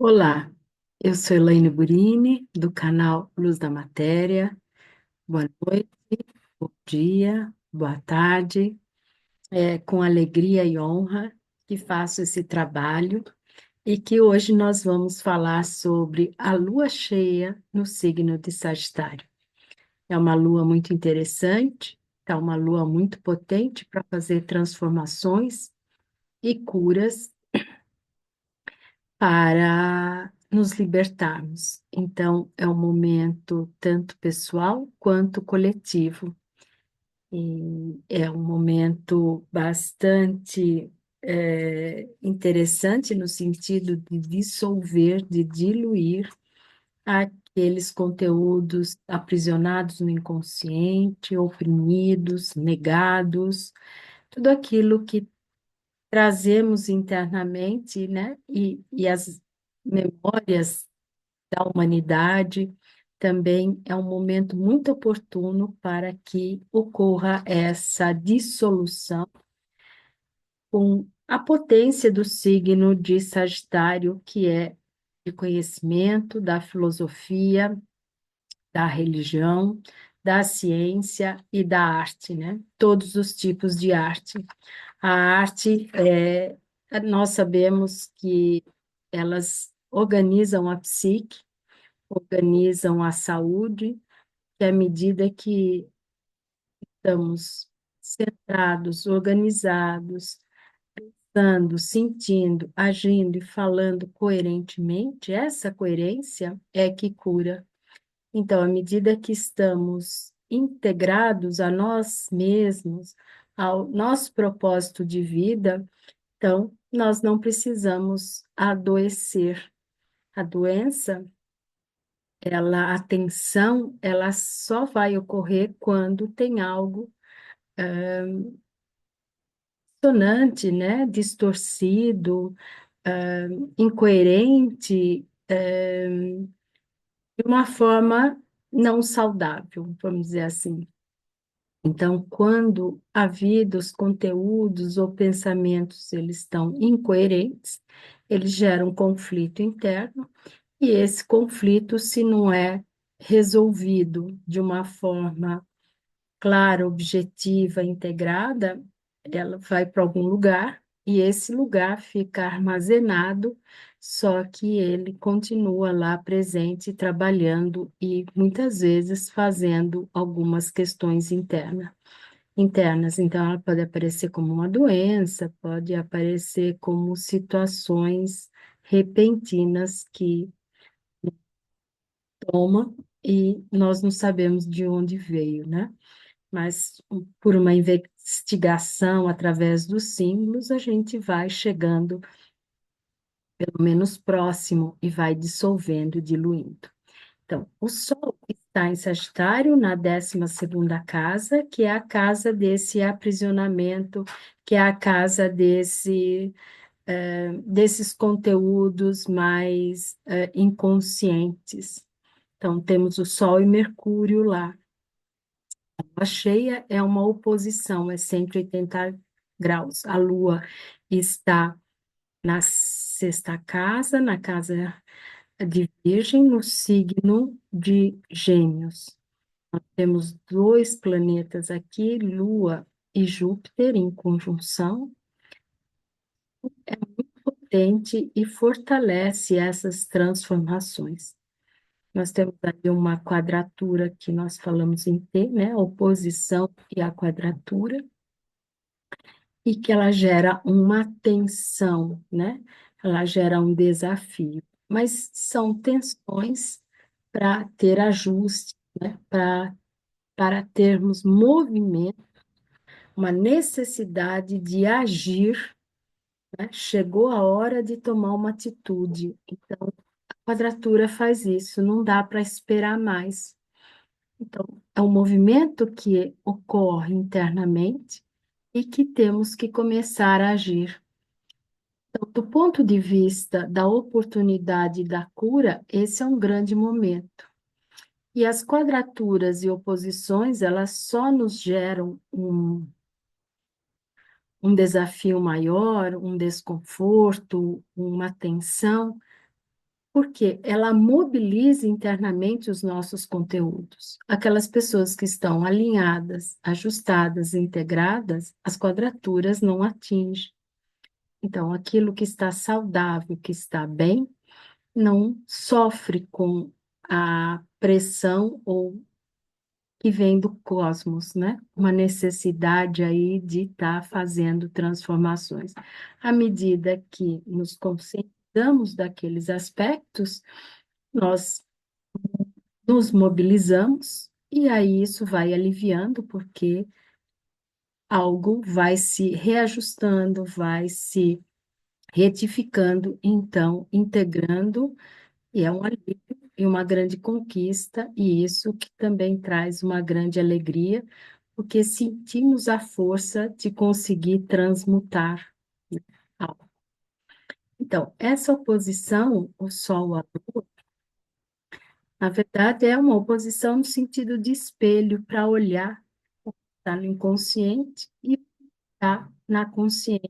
Olá, eu sou Elaine Burini, do canal Luz da Matéria. Boa noite, bom dia, boa tarde. É com alegria e honra que faço esse trabalho e que hoje nós vamos falar sobre a lua cheia no signo de Sagitário. É uma lua muito interessante, é uma lua muito potente para fazer transformações e curas para nos libertarmos. Então, é um momento tanto pessoal quanto coletivo. E é um momento bastante interessante no sentido de dissolver, de diluir aqueles conteúdos aprisionados no inconsciente, oprimidos, negados, tudo aquilo que trazemos internamente, né? E as memórias da humanidade também é um momento muito oportuno para que ocorra essa dissolução com a potência do signo de Sagitário, que é de conhecimento, da filosofia, da religião, da ciência e da arte, né? Todos os tipos de arte. A arte, nós sabemos que elas organizam a psique, organizam a saúde, que à medida que estamos centrados, organizados, pensando, sentindo, agindo e falando coerentemente, essa coerência é que cura. Então, à medida que estamos integrados a nós mesmos, ao nosso propósito de vida, então nós não precisamos adoecer. A doença, a tensão, ela só vai ocorrer quando tem algo dissonante, né? Distorcido, incoerente, de uma forma não saudável, vamos dizer assim. Então, quando a vida, os conteúdos ou pensamentos, eles estão incoerentes, eles geram um conflito interno, e esse conflito, se não é resolvido de uma forma clara, objetiva, integrada, ela vai para algum lugar e esse lugar fica armazenado, só que ele continua lá presente, trabalhando e muitas vezes fazendo algumas questões internas. Então, ela pode aparecer como uma doença, pode aparecer como situações repentinas que toma e nós não sabemos de onde veio, né? Mas por uma investigação através dos símbolos, a gente vai chegando pelo menos próximo e vai dissolvendo, diluindo. Então, o Sol está em Sagitário, na 12ª casa, que é a casa desse aprisionamento, que é a casa desses conteúdos mais inconscientes. Então, temos o Sol e Mercúrio lá. A cheia é uma oposição, é 180 graus. A Lua está na 6ª casa, na casa de Virgem, no signo de Gêmeos. Temos dois planetas aqui, Lua e Júpiter, em conjunção, potente e fortalece essas transformações. Nós temos ali uma quadratura que nós falamos em T, né? A oposição e a quadratura. E que ela gera uma tensão, né? Ela gera um desafio, mas são tensões para ter ajuste, né? Para termos movimento, uma necessidade de agir, né? Chegou a hora de tomar uma atitude. Então, a quadratura faz isso, não dá para esperar mais. Então, é um movimento que ocorre internamente e que temos que começar a agir. Então, do ponto de vista da oportunidade da cura, esse é um grande momento. E as quadraturas e oposições, elas só nos geram um desafio maior, um desconforto, uma tensão, Porque ela mobiliza internamente os nossos conteúdos. Aquelas pessoas que estão alinhadas, ajustadas, integradas, as quadraturas não atingem. Então, aquilo que está saudável, que está bem, não sofre com a pressão ou que vem do cosmos, né? Uma necessidade aí de estar fazendo transformações. À medida que nos conscientizamos daqueles aspectos, nós nos mobilizamos e aí isso vai aliviando, porque algo vai se reajustando, vai se retificando, então integrando, e é um alívio e uma grande conquista, e isso que também traz uma grande alegria, porque sentimos a força de conseguir transmutar algo. Então, essa oposição, o Sol à Lua, na verdade, é uma oposição no sentido de espelho para olhar o que está no inconsciente e está na consciência.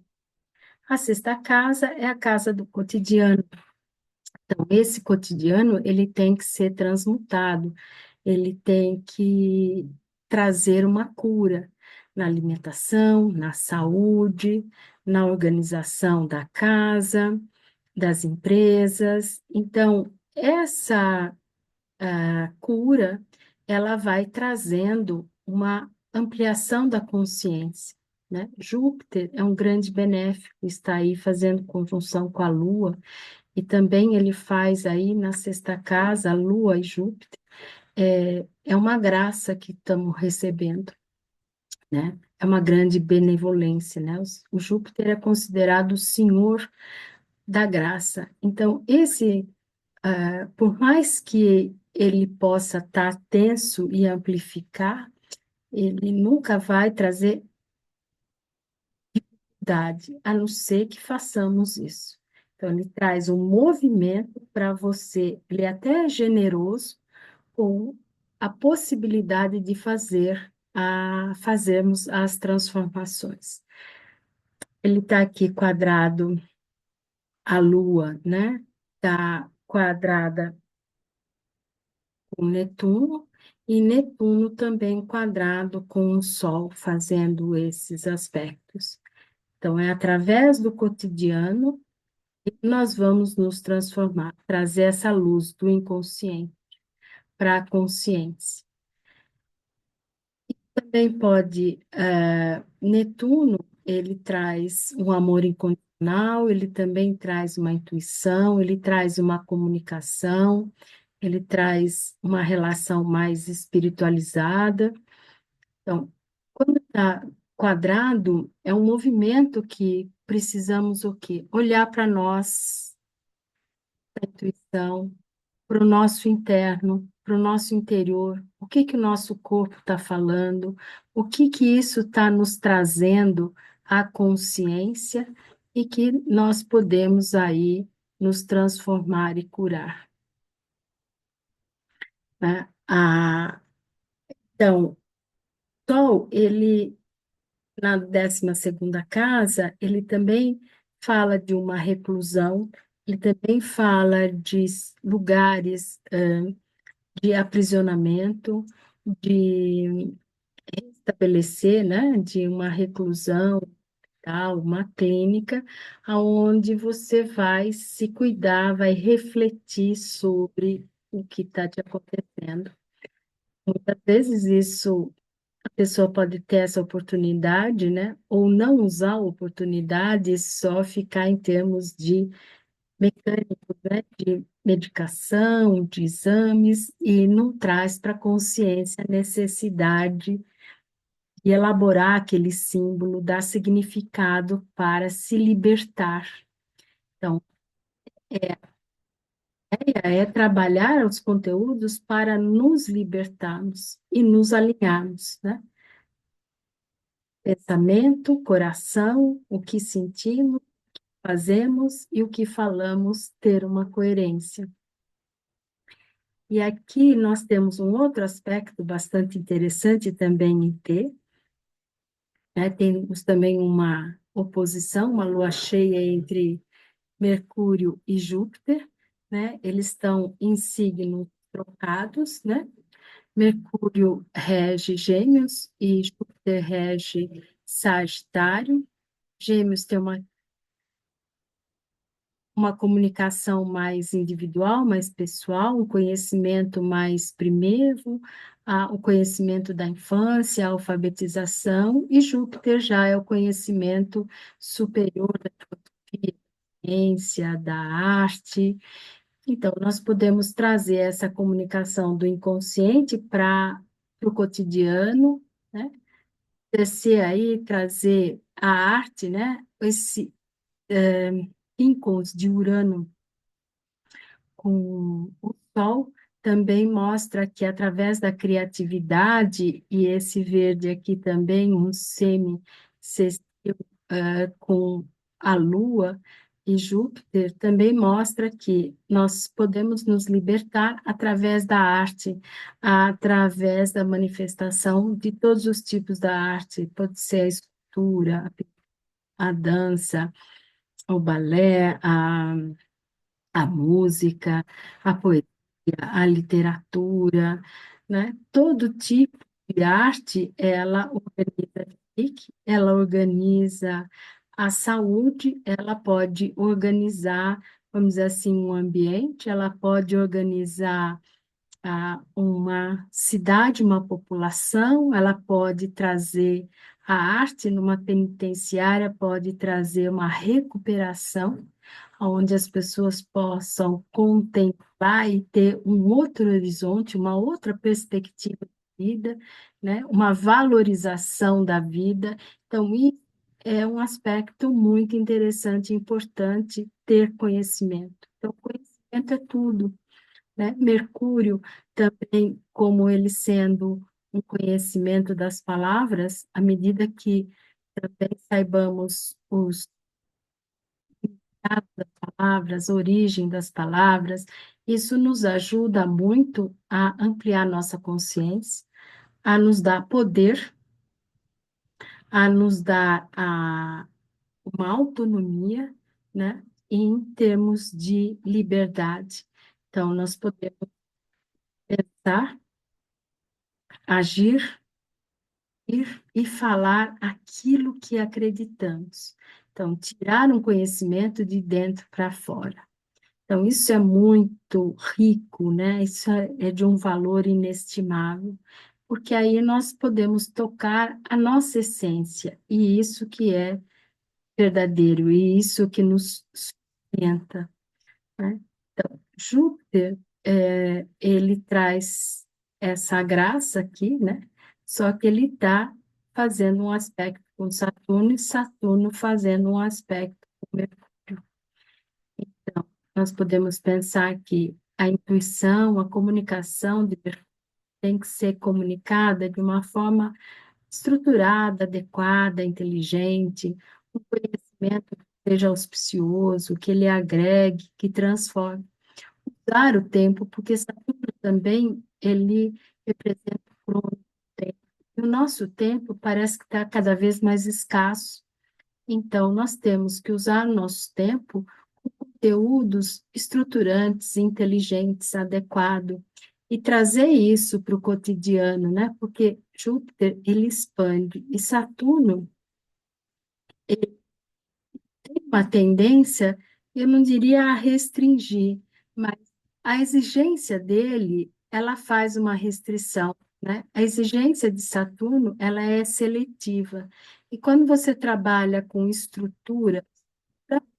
A sexta casa é a casa do cotidiano. Então, esse cotidiano, ele tem que ser transmutado, ele tem que trazer uma cura na alimentação, na saúde, na organização da casa, das empresas. Então, essa a cura, ela vai trazendo uma ampliação da consciência, né? Júpiter é um grande benéfico, está aí fazendo conjunção com a Lua, e também ele faz aí na sexta casa, a Lua e Júpiter, é uma graça que estamos recebendo, né? É uma grande benevolência, né? O Júpiter é considerado o senhor da graça. Então, por mais que ele possa estar tenso e amplificar, ele nunca vai trazer idade, a não ser que façamos isso. Então, ele traz um movimento para você, ele é até generoso, com a possibilidade de fazermos as transformações. Ele está aqui quadrado a Lua, né? Está quadrada com Netuno, e Netuno também quadrado com o Sol, fazendo esses aspectos. Então, é através do cotidiano que nós vamos nos transformar, trazer essa luz do inconsciente para a consciência. Também pode, Netuno, ele traz um amor incondicional, ele também traz uma intuição, ele traz uma comunicação, ele traz uma relação mais espiritualizada. Então, quando está quadrado, é um movimento que precisamos o quê? Olhar para nós, a intuição, para o nosso interno, para o nosso interior, o que que o nosso corpo está falando, o que que isso está nos trazendo à consciência e que nós podemos aí nos transformar e curar, né? Então, Sol, ele na 12ª casa, ele também fala de uma reclusão, ele também fala de lugares de aprisionamento, de estabelecer, né, de uma reclusão, tal, uma clínica, aonde você vai se cuidar, vai refletir sobre o que está te acontecendo. Muitas vezes isso a pessoa pode ter essa oportunidade, né? Ou não usar a oportunidade e só ficar em termos de mecânicos, né? De medicação, de exames, e não traz para a consciência a necessidade de elaborar aquele símbolo, dar significado para se libertar. Então, é trabalhar os conteúdos para nos libertarmos e nos alinharmos, né? Pensamento, coração, o que sentimos, fazemos e o que falamos ter uma coerência. E aqui nós temos um outro aspecto bastante interessante também em T, né? Temos também uma oposição, uma lua cheia entre Mercúrio e Júpiter, né? Eles estão em signos trocados, né? Mercúrio rege Gêmeos e Júpiter rege Sagitário. Gêmeos tem uma comunicação mais individual, mais pessoal, um conhecimento mais primeiro, o conhecimento da infância, a alfabetização, e Júpiter já é o conhecimento superior da filosofia, da ciência, da arte. Então, nós podemos trazer essa comunicação do inconsciente para o cotidiano, né? Descer aí, trazer a arte, né? Esse íncons de Urano com o Sol também mostra que através da criatividade, e esse verde aqui também, um semi-sextil com a Lua e Júpiter, também mostra que nós podemos nos libertar através da arte, através da manifestação de todos os tipos da arte, pode ser a escultura, a dança, o balé, a música, a poesia, a literatura, né? Todo tipo de arte, ela organiza a psique, ela organiza a saúde, ela pode organizar, vamos dizer assim, um ambiente, ela pode organizar uma cidade, uma população, ela pode trazer a arte numa penitenciária, pode trazer uma recuperação, onde as pessoas possam contemplar e ter um outro horizonte, uma outra perspectiva de vida, né? Uma valorização da vida. Então, isso é um aspecto muito interessante e importante ter conhecimento. Então, conhecimento é tudo, né? Mercúrio também, como ele sendo um conhecimento das palavras, à medida que também saibamos os significados das palavras, a origem das palavras, isso nos ajuda muito a ampliar nossa consciência, a nos dar poder, a nos dar uma autonomia, né? Em termos de liberdade. Então, nós podemos pensar, agir, ir e falar aquilo que acreditamos. Então, tirar um conhecimento de dentro para fora. Então, isso é muito rico, né? Isso é de um valor inestimável, porque aí nós podemos tocar a nossa essência, e isso que é verdadeiro, e isso que nos sustenta, né? Júpiter, ele traz essa graça aqui, né? Só que ele está fazendo um aspecto com Saturno e Saturno fazendo um aspecto com Mercúrio. Então, nós podemos pensar que a intuição, a comunicação de Mercúrio tem que ser comunicada de uma forma estruturada, adequada, inteligente, um conhecimento que seja auspicioso, que ele agregue, que transforme. Usar o tempo, porque Saturno também, ele representa o crono do tempo. E o nosso tempo parece que está cada vez mais escasso. Então, nós temos que usar o nosso tempo com conteúdos estruturantes, inteligentes, adequados, e trazer isso para o cotidiano, né? Porque Júpiter, ele expande, e Saturno tem uma tendência, eu não diria a restringir, mas a exigência dele, ela faz uma restrição, né? A exigência de Saturno, ela é seletiva. E quando você trabalha com estrutura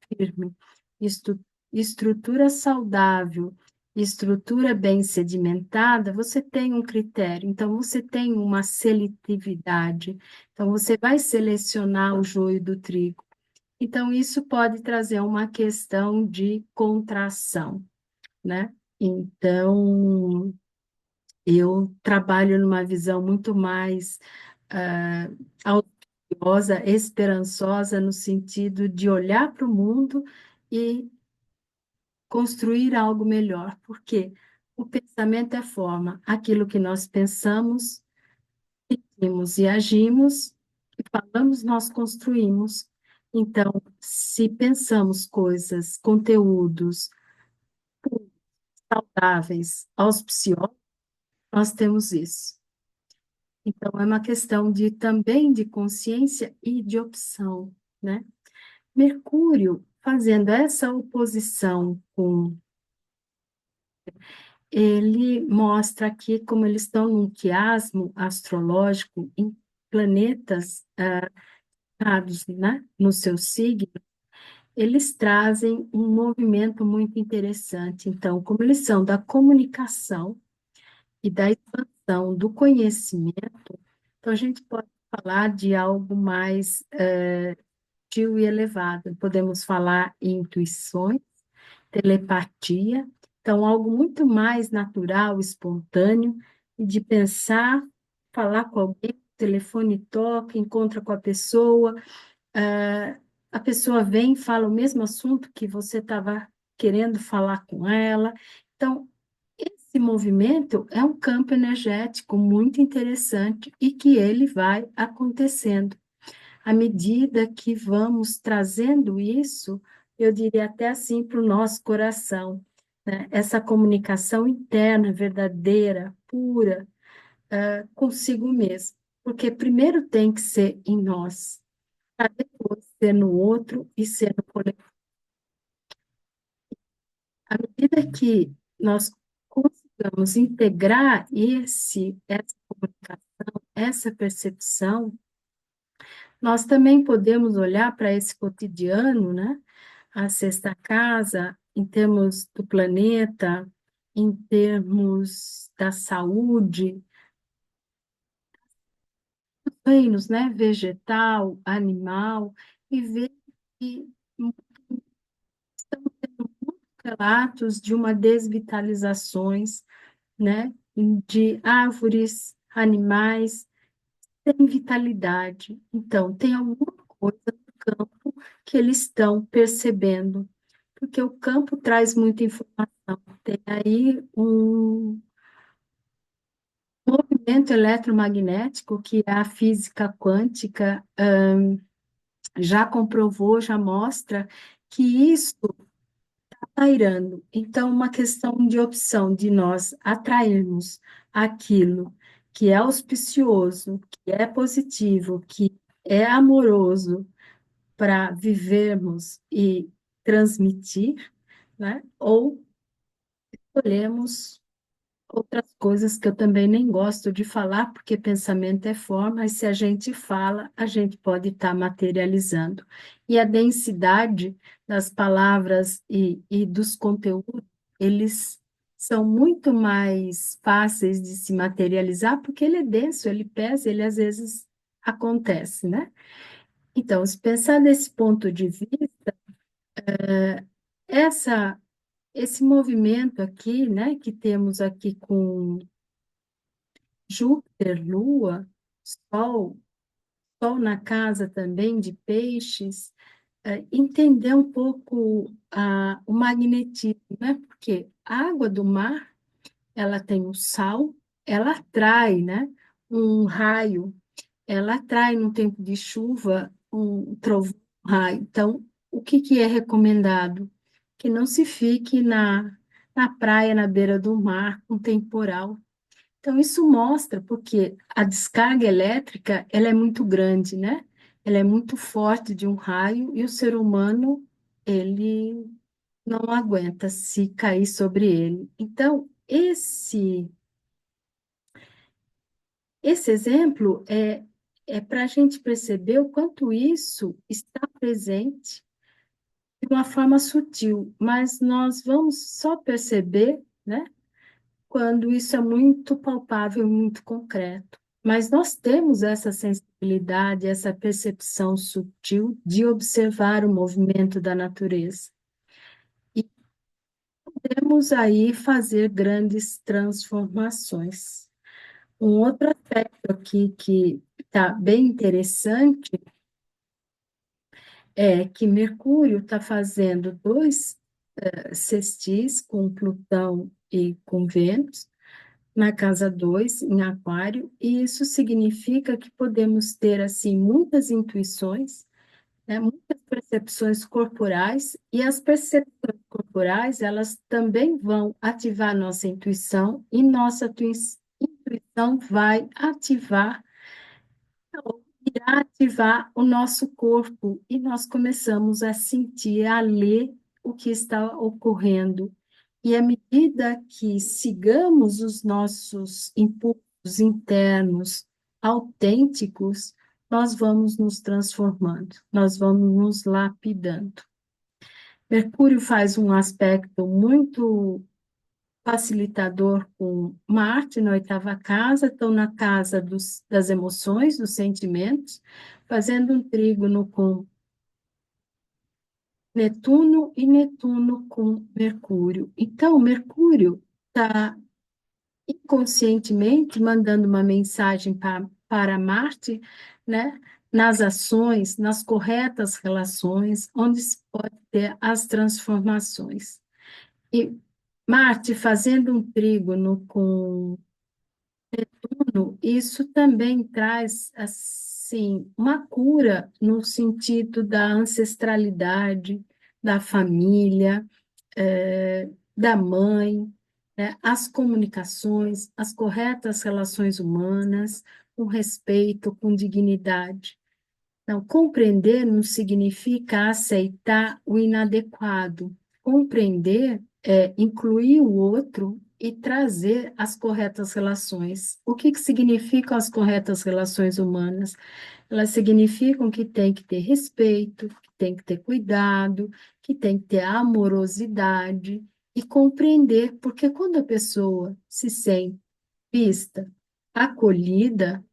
firme, estru- estrutura saudável, estrutura bem sedimentada, você tem um critério, então você tem uma seletividade. Então você vai selecionar o joio do trigo. Então, isso pode trazer uma questão de contração, né? Então, eu trabalho numa visão muito mais auspiciosa, esperançosa, no sentido de olhar para o mundo e construir algo melhor, porque o pensamento é forma, aquilo que nós pensamos, sentimos e agimos, e falamos, nós construímos. Então, se pensamos coisas, conteúdos saudáveis, auspiciosos, nós temos isso. Então, é uma questão de também de consciência e de opção, né? Mercúrio, fazendo essa oposição com, ele mostra aqui como eles estão num quiasmo astrológico em planetas né, no seu signo, eles trazem um movimento muito interessante. Então, como eles são da comunicação e da expansão do conhecimento, então a gente pode falar de algo mais sutil e elevado. Podemos falar em intuições, telepatia, então algo muito mais natural, espontâneo, e de pensar, falar com alguém, o telefone toca, encontra com a pessoa vem e fala o mesmo assunto que você estava querendo falar com ela. Então, esse movimento é um campo energético muito interessante e que ele vai acontecendo. À medida que vamos trazendo isso, eu diria até assim para o nosso coração, né? Essa comunicação interna, verdadeira, pura, consigo mesmo. Porque primeiro tem que ser em nós, para depois ser no outro e ser no coletivo. À medida que nós consigamos integrar essa comunicação, essa percepção, nós também podemos olhar para esse cotidiano, né? A sexta casa, em termos do planeta, em termos da saúde, reinos, né? Vegetal, animal, e ver que estamos tendo muitos relatos de uma desvitalizações, né? De árvores, animais, sem vitalidade. Então, tem alguma coisa no campo que eles estão percebendo, porque o campo traz muita informação. Tem aí um movimento eletromagnético que a física quântica já comprovou, já mostra que isso está pairando. Então, uma questão de opção de nós atrairmos aquilo que é auspicioso, que é positivo, que é amoroso para vivermos e transmitir, né? Ou escolhemos outras coisas que eu também nem gosto de falar, porque pensamento é forma, mas se a gente fala, a gente pode estar materializando. E a densidade das palavras e dos conteúdos, eles são muito mais fáceis de se materializar, porque ele é denso, ele pesa, ele às vezes acontece, né? Então, se pensar nesse ponto de vista, essa, esse movimento aqui, né, que temos aqui com Júpiter, Lua, Sol, Sol na casa também de Peixes, entender um pouco o magnetismo, né? Porque a água do mar, ela tem o sal, ela atrai, né? Um raio, ela atrai no tempo de chuva um trovão, um raio. Então, o que que é recomendado? Que não se fique na praia, na beira do mar, com temporal. Então, isso mostra porque a descarga elétrica, ela é muito grande, né? Ela é muito forte de um raio e o ser humano, ele não aguenta se cair sobre ele. Então, esse exemplo é para a gente perceber o quanto isso está presente de uma forma sutil, mas nós vamos só perceber, né? Quando isso é muito palpável, muito concreto. Mas nós temos essa sensibilidade, essa percepção sutil de observar o movimento da natureza. E podemos aí fazer grandes transformações. Um outro aspecto aqui que está bem interessante é que Mercúrio está fazendo dois sextis com Plutão e com Vênus, na casa 2 em Aquário, e isso significa que podemos ter, assim, muitas intuições, né, muitas percepções corporais, e as percepções corporais, elas também vão ativar nossa intuição e nossa intuição vai ativar, irá ativar o nosso corpo e nós começamos a sentir, a ler o que está ocorrendo. E à medida que sigamos os nossos impulsos internos autênticos, nós vamos nos transformando, nós vamos nos lapidando. Mercúrio faz um aspecto muito facilitador com Marte na oitava casa, estão na casa das emoções, dos sentimentos, fazendo um trígono com Netuno e Netuno com Mercúrio. Então, Mercúrio está inconscientemente mandando uma mensagem para Marte, né? Nas ações, nas corretas relações, onde se pode ter as transformações. E Marte fazendo um trígono com Netuno, isso também traz assim uma cura no sentido da ancestralidade, da família, da mãe, né? As comunicações, as corretas relações humanas, com respeito, com dignidade. Então, compreender não significa aceitar o inadequado. Compreender é incluir o outro e trazer as corretas relações. O que significam as corretas relações humanas? Elas significam que tem que ter respeito, que tem que ter cuidado, que tem que ter amorosidade e compreender, porque quando a pessoa se sente vista, acolhida,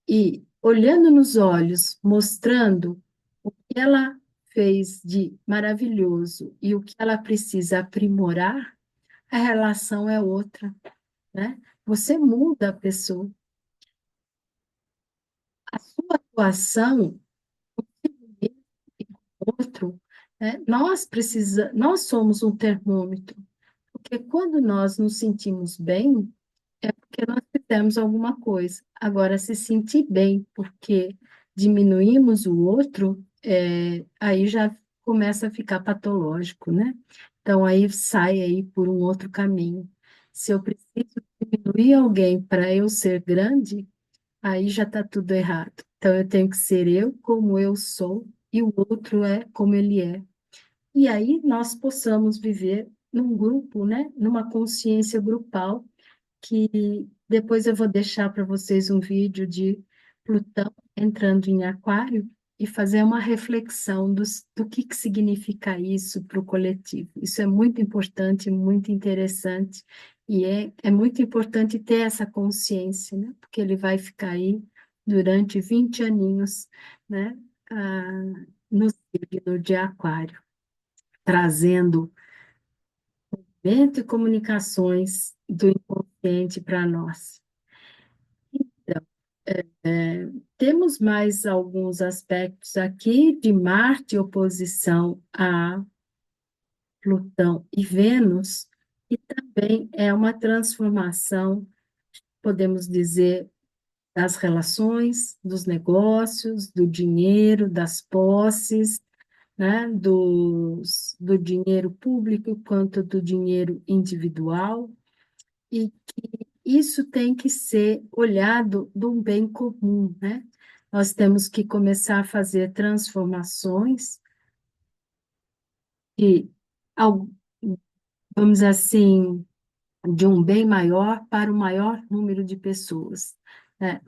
e olhando nos olhos, mostrando o que ela fez de maravilhoso e o que ela precisa aprimorar, a relação é outra, né? Você muda a pessoa. A sua atuação e outro, né? Nós somos um termômetro, porque quando nós nos sentimos bem, é porque nós fizemos alguma coisa. Agora, se sentir bem porque diminuímos o outro, aí já começa a ficar patológico, né? Então, aí sai aí por um outro caminho. Se eu preciso diminuir alguém para eu ser grande, aí já está tudo errado. Então, eu tenho que ser eu como eu sou e o outro é como ele é. E aí nós possamos viver num grupo, né? Numa consciência grupal que depois eu vou deixar para vocês um vídeo de Plutão entrando em Aquário e fazer uma reflexão do que significa isso para o coletivo. Isso é muito importante, muito interessante, e é muito importante ter essa consciência, né? Porque ele vai ficar aí durante 20 aninhos, né? No signo de Aquário, trazendo vento e comunicações do inconsciente para nós. Então, temos mais alguns aspectos aqui de Marte, oposição a Plutão e Vênus, e também é uma transformação, podemos dizer, das relações, dos negócios, do dinheiro, das posses, né, do dinheiro público quanto do dinheiro individual, e que isso tem que ser olhado do bem comum, né? Nós temos que começar a fazer transformações de, vamos assim, de um bem maior para o maior número de pessoas, né?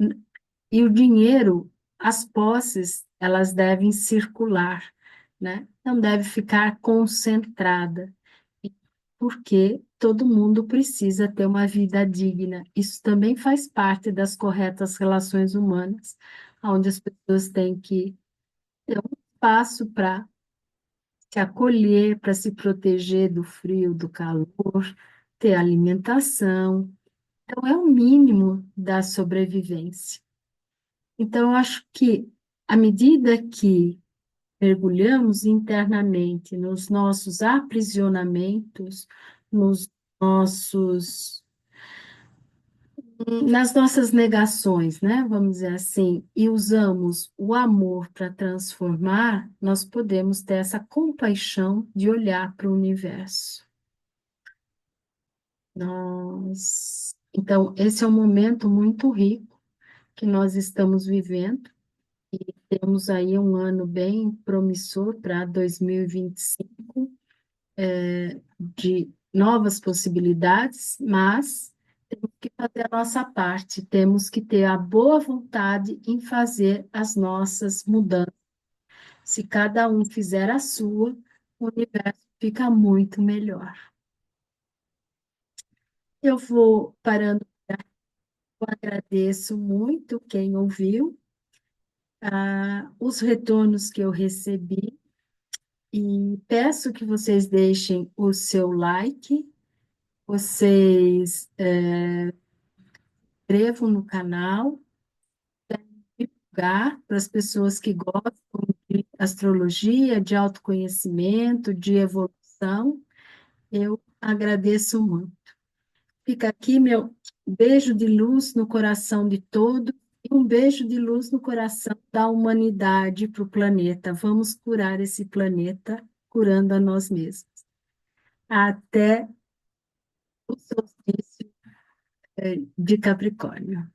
E o dinheiro, as posses, elas devem circular, né? Não deve ficar concentrada, porque todo mundo precisa ter uma vida digna. Isso também faz parte das corretas relações humanas, onde as pessoas têm que ter um espaço para se acolher, para se proteger do frio, do calor, ter alimentação. Então, é o mínimo da sobrevivência. Então, eu acho que, à medida que mergulhamos internamente nos nossos aprisionamentos, nos nossos nas nossas negações, né, vamos dizer assim, e usamos o amor para transformar, nós podemos ter essa compaixão de olhar para o universo. Então, esse é um momento muito rico que nós estamos vivendo. Temos aí um ano bem promissor para 2025, de novas possibilidades, mas temos que fazer a nossa parte, temos que ter a boa vontade em fazer as nossas mudanças. Se cada um fizer a sua, o universo fica muito melhor. Eu vou parando, eu agradeço muito quem ouviu, os retornos que eu recebi, e peço que vocês deixem o seu like, vocês inscrevam no canal, divulgar para as pessoas que gostam de astrologia, de autoconhecimento, de evolução. Eu agradeço muito. Fica aqui meu beijo de luz no coração de todos e um beijo de luz no coração da humanidade para o planeta. Vamos curar esse planeta, curando a nós mesmos. Até o solstício de Capricórnio.